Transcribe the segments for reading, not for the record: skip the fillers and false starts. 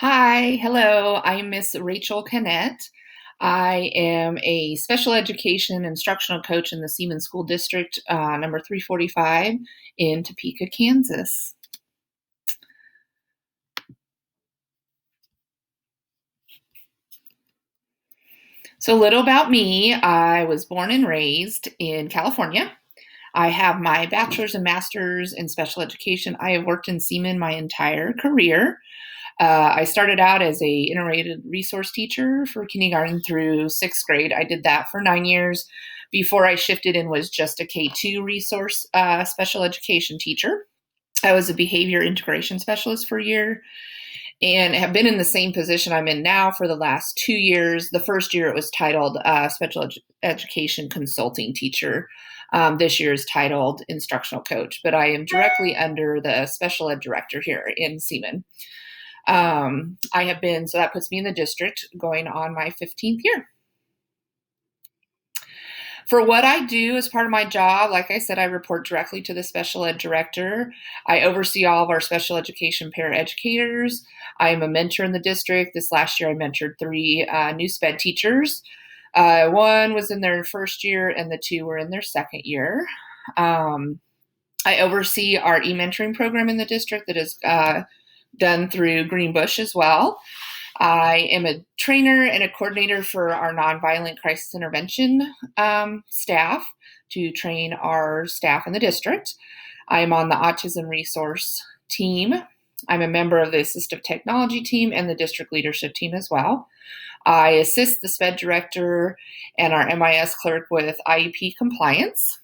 Hi, hello. I'm Miss Rachel Canet. I am a special education instructional coach in the Seaman School District, number 345 in Topeka, Kansas. So, a little about me. I was born and raised in California. I have my bachelor's and master's in special education. I have worked in Seaman my entire career. I started out as a integrated resource teacher for kindergarten through sixth grade. I did that for 9 years before I shifted and was just a K2 resource special education teacher. I was a behavior integration specialist for a year and have been in the same position I'm in now for the last 2 years. The first year it was titled education consulting teacher. This year is titled instructional coach, but I am directly under the special ed director here in Seaman. I have been, so that puts me in the district going on my 15th year. For what I do as part of my job, like I said, I report directly to the special ed director. I oversee all of our special education paraeducators. I am a mentor in the district. This last year, I mentored three new SPED teachers. One was in their first year, and the two were in their second year. I oversee our e-mentoring program in the district that is done through Greenbush as well. I am a trainer and a coordinator for our nonviolent crisis intervention staff to train our staff in the district. I am on the autism resource team. I'm a member of the assistive technology team and the district leadership team as well. I assist the SPED director and our MIS clerk with IEP compliance.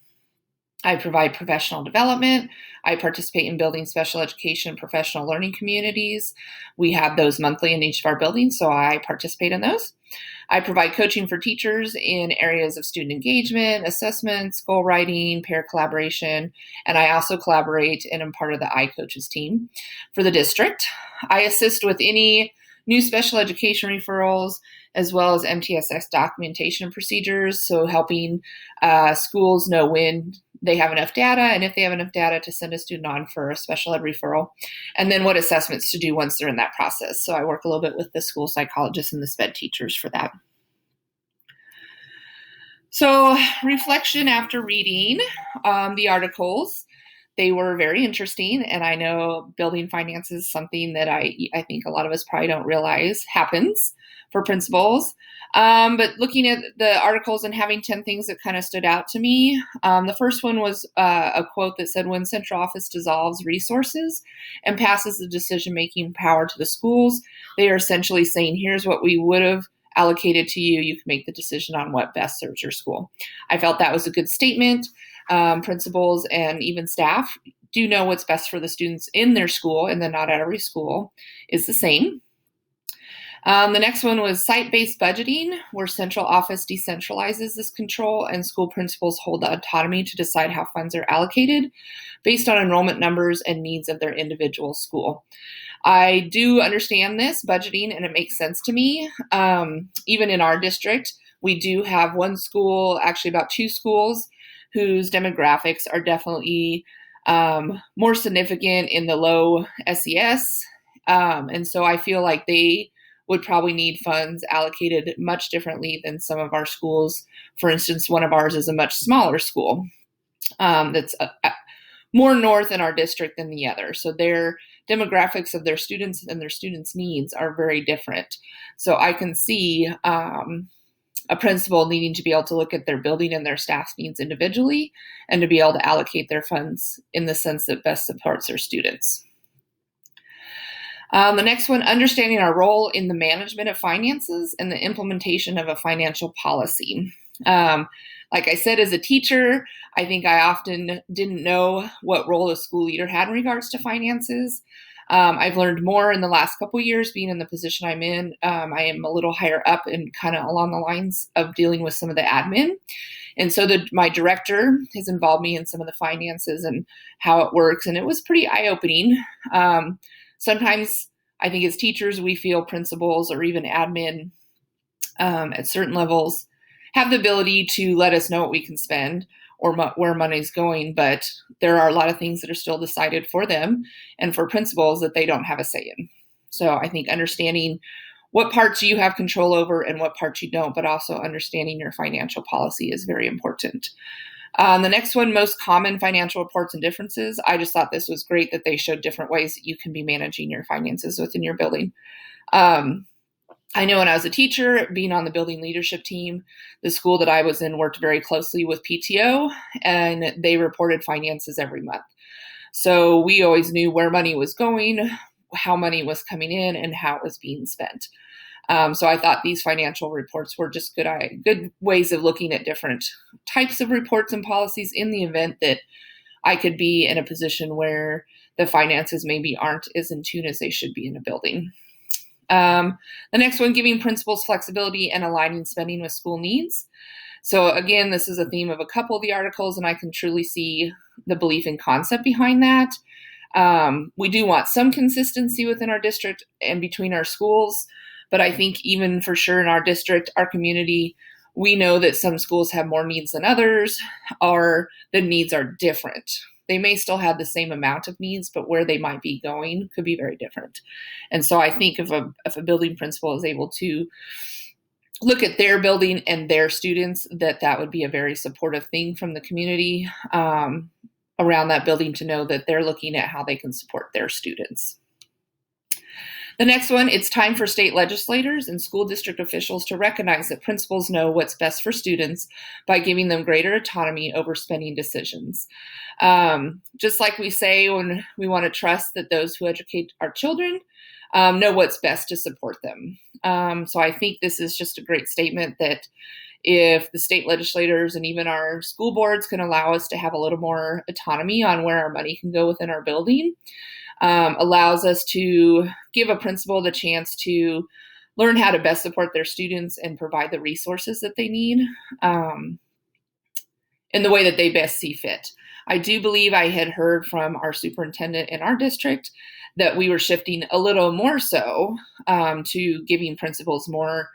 I provide professional development. I participate in building special education professional learning communities. We have those monthly in each of our buildings, so I participate in those. I provide coaching for teachers in areas of student engagement, assessments, goal writing, peer collaboration, and I also collaborate and am part of the iCoaches team for the district. I assist with any new special education referrals as well as MTSS documentation procedures, so helping schools know when they have enough data and if they have enough data to send a student on for a special ed referral, and then what assessments to do once they're in that process. So I work a little bit with the school psychologists and the SPED teachers for that. So reflection after reading the articles, they were very interesting, and I know building finance is something that I think a lot of us probably don't realize happens for principals. But looking at the articles and having 10 things that kind of stood out to me, the first one was a quote that said, when central office dissolves resources and passes the decision-making power to the schools, they are essentially saying, here's what we would have allocated to you. You can make the decision on what best serves your school. I felt that was a good statement. Principals and even staff do know what's best for the students in their school, and then not every school is the same. The next one was site-based budgeting, where central office decentralizes this control and school principals hold the autonomy to decide how funds are allocated based on enrollment numbers and needs of their individual school. I do understand this budgeting, and it makes sense to me. Even in our district, we do have one school, actually about two schools, whose demographics are definitely more significant in the low SES. And so I feel like they would probably need funds allocated much differently than some of our schools. For instance, one of ours is a much smaller school that's more north in our district than the other. So their demographics of their students and their students' needs are very different. So I can see a principal needing to be able to look at their building and their staff's needs individually and to be able to allocate their funds in the sense that best supports their students. The next one, understanding our role in the management of finances and the implementation of a financial policy. Like I said, as a teacher, I think I often didn't know what role a school leader had in regards to finances. I've learned more in the last couple of years being in the position I'm in. I am a little higher up and kind of along the lines of dealing with some of the admin. And so my director has involved me in some of the finances and how it works. And it was pretty eye-opening. Sometimes I think as teachers, we feel principals or even admin at certain levels have the ability to let us know what we can spend or where money's going, but there are a lot of things that are still decided for them and for principals that they don't have a say in. So I think understanding what parts you have control over and what parts you don't, but also understanding your financial policy is very important. The next one, most common financial reports and differences. I just thought this was great that they showed different ways that you can be managing your finances within your building. I know when I was a teacher, being on the building leadership team, the school that I was in worked very closely with PTO, and they reported finances every month. So we always knew where money was going, how money was coming in, and how it was being spent. So I thought these financial reports were just good ways of looking at different types of reports and policies in the event that I could be in a position where the finances maybe aren't as in tune as they should be in a building. The next one, giving principals flexibility and aligning spending with school needs. So again, this is a theme of a couple of the articles, and I can truly see the belief and concept behind that. We do want some consistency within our district and between our schools, but I think even for sure in our district, our community, we know that some schools have more needs than others, or the needs are different. They may still have the same amount of needs, but where they might be going could be very different. And so I think if a building principal is able to look at their building and their students, that would be a very supportive thing from the community around that building, to know that they're looking at how they can support their students. The next one, it's time for state legislators and school district officials to recognize that principals know what's best for students by giving them greater autonomy over spending decisions. Just like we say when we want to trust that those who educate our children know what's best to support them. So I think this is just a great statement that if the state legislators and even our school boards can allow us to have a little more autonomy on where our money can go within our building, allows us to give a principal the chance to learn how to best support their students and provide the resources that they need in the way that they best see fit. I do believe I had heard from our superintendent in our district that we were shifting a little more so to giving principals more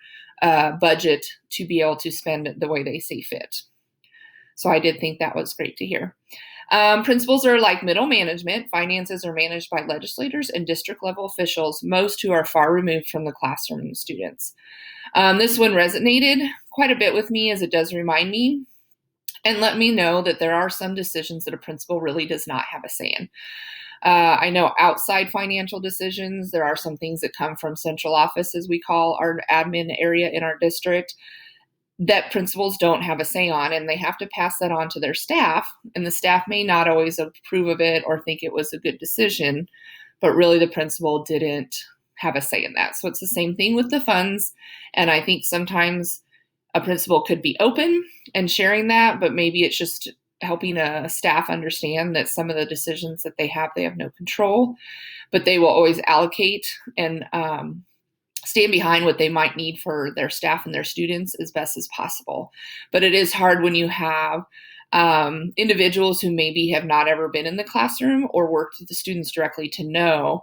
budget to be able to spend the way they see fit. So I did think that was great to hear. Principals are like middle management. Finances are managed by legislators and district level officials, most who are far removed from the classroom and students. This one resonated quite a bit with me, as it does remind me and let me know that there are some decisions that a principal really does not have a say in. I know outside financial decisions, there are some things that come from central office, as we call our admin area in our district, that principals don't have a say on, and they have to pass that on to their staff, and the staff may not always approve of it or think it was a good decision, but really the principal didn't have a say in that. So it's the same thing with the funds, and I think sometimes a principal could be open and sharing that, but maybe it's just helping a staff understand that some of the decisions that they have no control, but they will always allocate and stand behind what they might need for their staff and their students as best as possible. But it is hard when you have individuals who maybe have not ever been in the classroom or worked with the students directly to know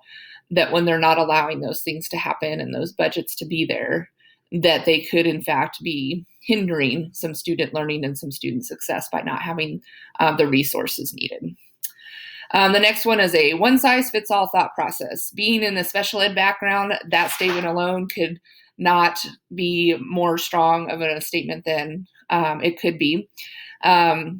that when they're not allowing those things to happen and those budgets to be there, that they could in fact be hindering some student learning and some student success by not having the resources needed. The next one is a one-size-fits-all thought process. Being in a special ed background, that statement alone could not be more strong of a statement than it could be.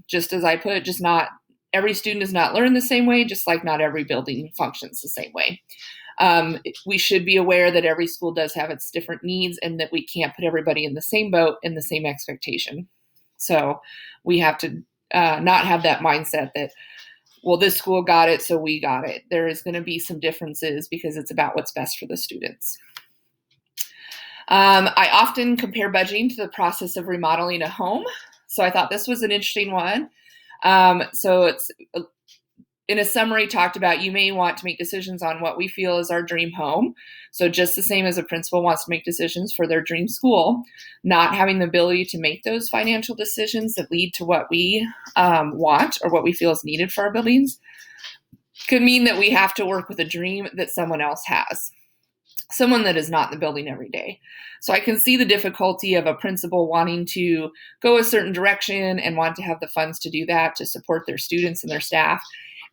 Just as I put, just not every student does not learn the same way, just like not every building functions the same way. We should be aware that every school does have its different needs and that we can't put everybody in the same boat in the same expectation. So we have to not have that mindset that, well, this school got it, so we got it. There is going to be some differences because it's about what's best for the students. I often compare budgeting to the process of remodeling a home. So I thought this was an interesting one. So it's, in a summary, talked about you may want to make decisions on what we feel is our dream home. So just the same as a principal wants to make decisions for their dream school, not having the ability to make those financial decisions that lead to what we want or what we feel is needed for our buildings could mean that we have to work with a dream that someone else has, someone that is not in the building every day. So I can see the difficulty of a principal wanting to go a certain direction and want to have the funds to do that, to support their students and their staff,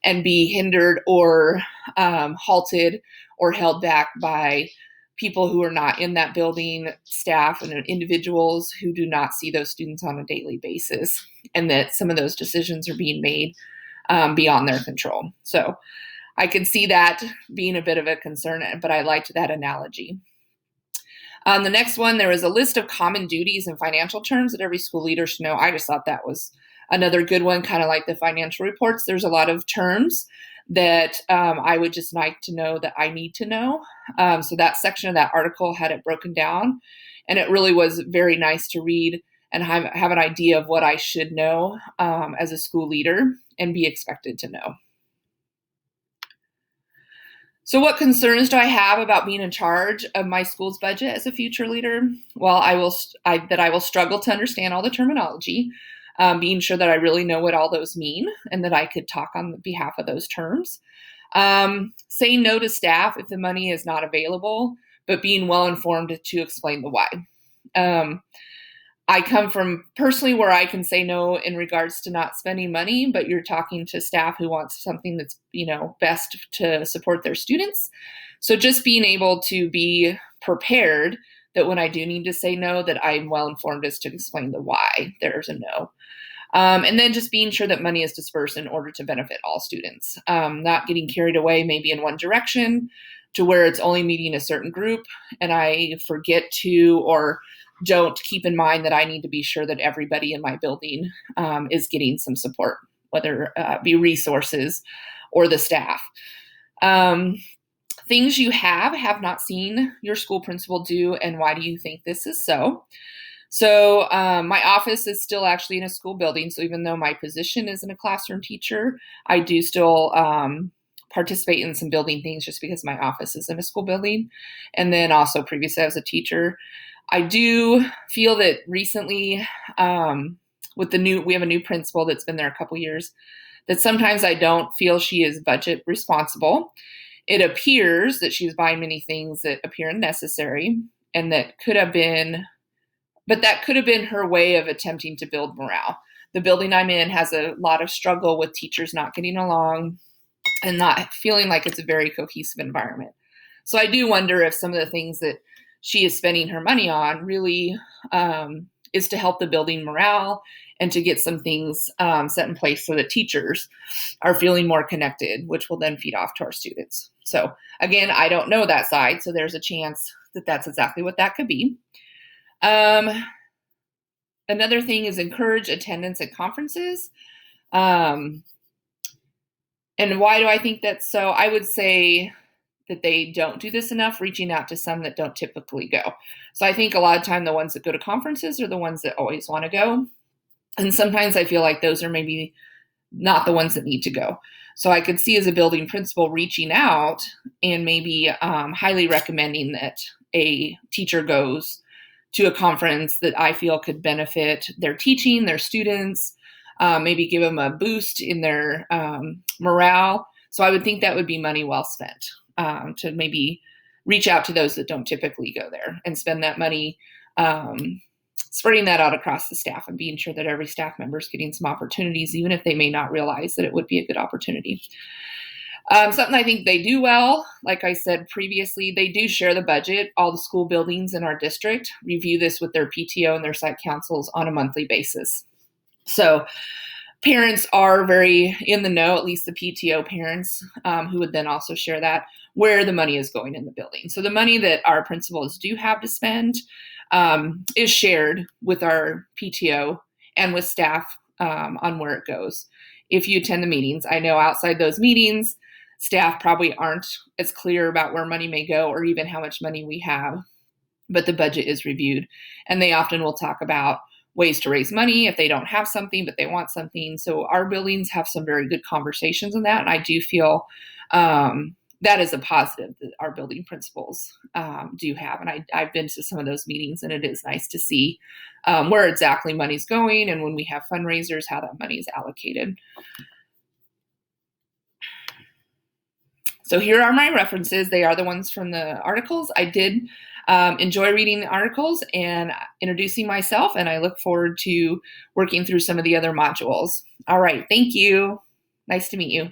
and be hindered or halted or held back by people who are not in that building, staff and individuals who do not see those students on a daily basis, and that some of those decisions are being made beyond their control. So I can see that being a bit of a concern, but I liked that analogy. The next one, there is a list of common duties in financial terms that every school leader should know. I just thought that was another good one, kind of like the financial reports. There's a lot of terms that I would just like to know that I need to know. So that section of that article had it broken down, and it really was very nice to read and have an idea of what I should know as a school leader and be expected to know. So what concerns do I have about being in charge of my school's budget as a future leader? Well, I will struggle to understand all the terminology, being sure that I really know what all those mean and that I could talk on behalf of those terms. Saying no to staff if the money is not available, but being well informed to explain the why. I come from personally where I can say no in regards to not spending money, but you're talking to staff who wants something that's, best to support their students. So just being able to be prepared that when I do need to say no, that I'm well informed as to explain the why there's a no. And then just being sure that money is dispersed in order to benefit all students, not getting carried away maybe in one direction to where it's only meeting a certain group and I forget to or don't keep in mind that I need to be sure that everybody in my building is getting some support, whether it be resources or the staff. Things you have not seen your school principal do, and why do you think this is so? So my office is still actually in a school building. So even though my position isn't a classroom teacher, I do still participate in some building things just because my office is in a school building. And then also previously I was a teacher. I do feel that recently we have a new principal that's been there a couple years, that sometimes I don't feel she is budget responsible. It appears that she's buying many things that appear unnecessary, and that could have been her way of attempting to build morale. The building I'm in has a lot of struggle with teachers not getting along and not feeling like it's a very cohesive environment. So I do wonder if some of the things that she is spending her money on really is to help the building morale and to get some things set in place so that teachers are feeling more connected, which will then feed off to our students. So again, I don't know that side, so there's a chance that that's exactly what that could be. Another thing is encourage attendance at conferences. And why do I think that's so? I would say that they don't do this enough, reaching out to some that don't typically go. So I think a lot of time the ones that go to conferences are the ones that always want to go. And sometimes I feel like those are maybe not the ones that need to go. So I could see as a building principal reaching out and maybe highly recommending that a teacher goes to a conference that I feel could benefit their teaching, their students, maybe give them a boost in their morale. So I would think that would be money well spent. To maybe reach out to those that don't typically go there and spend that money spreading that out across the staff and being sure that every staff member is getting some opportunities, even if they may not realize that it would be a good opportunity. Something I think they do well, like I said previously, they do share the budget. All the school buildings in our district review this with their PTO and their site councils on a monthly basis. So parents are very in the know, at least the PTO parents, who would then also share that, where the money is going in the building. So the money that our principals do have to spend is shared with our PTO and with staff on where it goes. If you attend the meetings, I know outside those meetings, staff probably aren't as clear about where money may go or even how much money we have, but the budget is reviewed. And they often will talk about ways to raise money if they don't have something, but they want something. So our buildings have some very good conversations on that. And I do feel that is a positive that our building principals do have. And I've been to some of those meetings, and it is nice to see where exactly money's going, and when we have fundraisers, how that money is allocated. So here are my references. They are the ones from the articles. I did enjoy reading the articles and introducing myself, and I look forward to working through some of the other modules. All right, thank you. Nice to meet you.